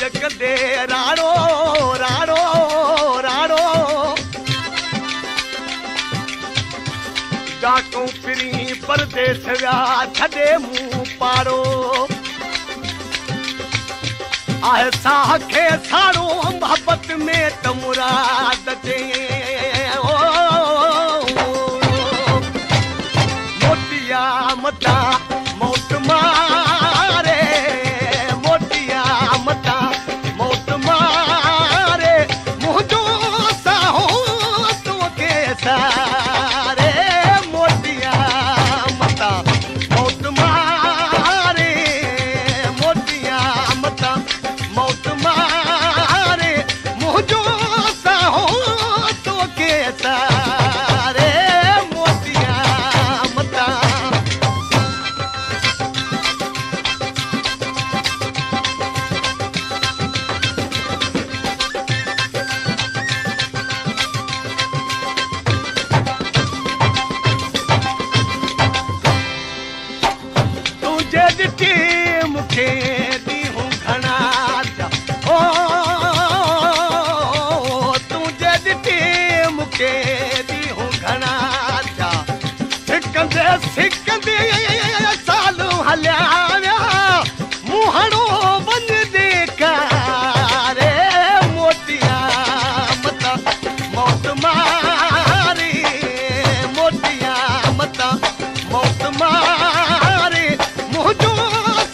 राज कंदे राणो राणो राणो डाकू फिरी परदेस विया छॾे मूं पाड़ो आहे साह खे साड़ो मोहबत में त मुराद दे मोटिया मता मौत मारे मोटिया मता मौत मारे मुंहिंजो साहो तोखे सारे मोटिया मता मौत मारे मोटिया मता मौत मारे मुंहिंजो साहो तोखे सारे मोटिया मता तुझे ॾिठी मूंखे ॾींहं घणा थिया ओ तुझे ॾिठी मूंखे ॾींहं घणा थिया सिकंदे सिकंदे सालूं हलिया विया मुंहणो वञ ॾेखारे मोटिया मता मौत मारी मोटिया मता मौत मारी मुंहिंजो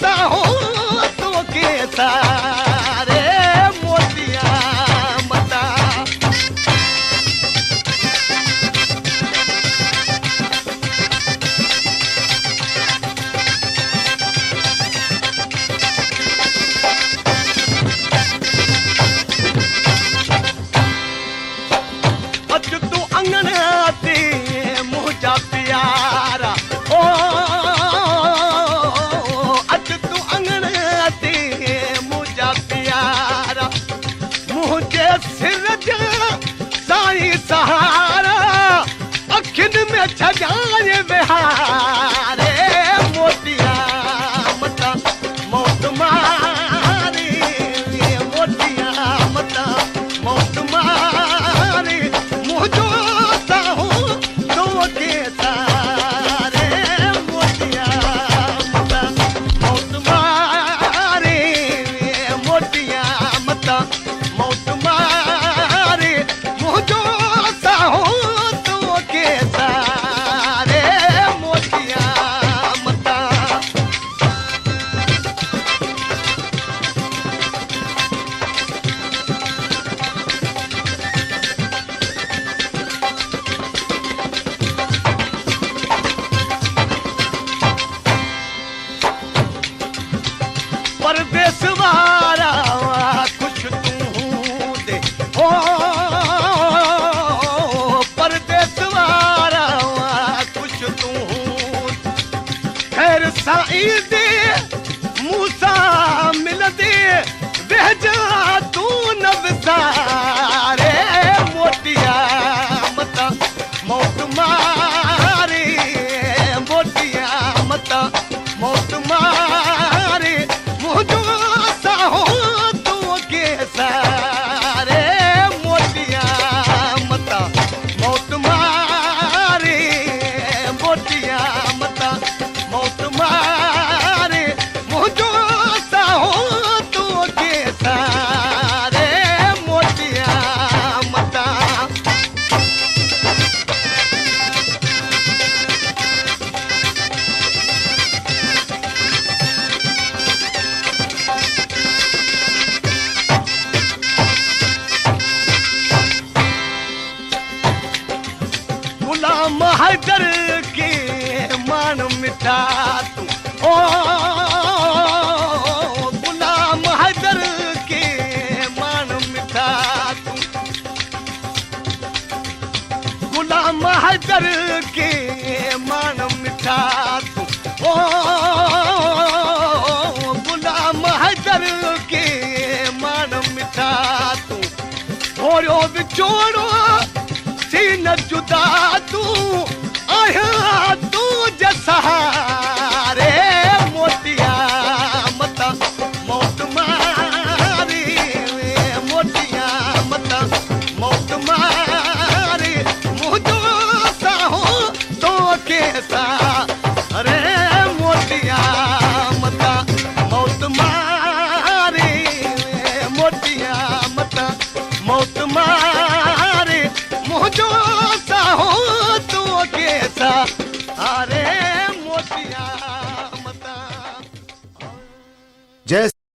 साहो तोखे सारे मोटिया मता अच तूं अंगण ते मुंहिंजा प्यारा ओ अच तूं अंगण ते मुंहिंजा प्यारा मुंहिंजे सिर जा साईं सहारा अखियुनि में छॾाए विहारे मोटिया मता मौत मारी मोटिया मता मौत मारी मुंहिंजो साहो तोखे सारे मोटिया मता मौत मारी मोटिया मता मौत मारी मुंहिंजो साहो तोखे सारे मोटिया मता परदेस वारा कुछ तूं दे ओ परदेस वारा कुछ तूं खैर साईं दे मूसा मिलदे वेझा तूं न विसारे मोटिया मता मौत मारी मोटिया मता मौत मारी मुंहिंजो साहो तोखे सारे मोटिया मता मौत मारी मोटिया मता मौत मारी मुंहिंजो साहो तोखे सारे मोटिया मता गुलाम हैदर के मान मिठा तू ओ गुलाम हैदर के मान मिठा तू गुलाम हैदर के मान मिठा तू ओ गुलाम हैदर के मान मिठा तू थोरो विछोड़ो सीन जुदा तू आया तू जसहा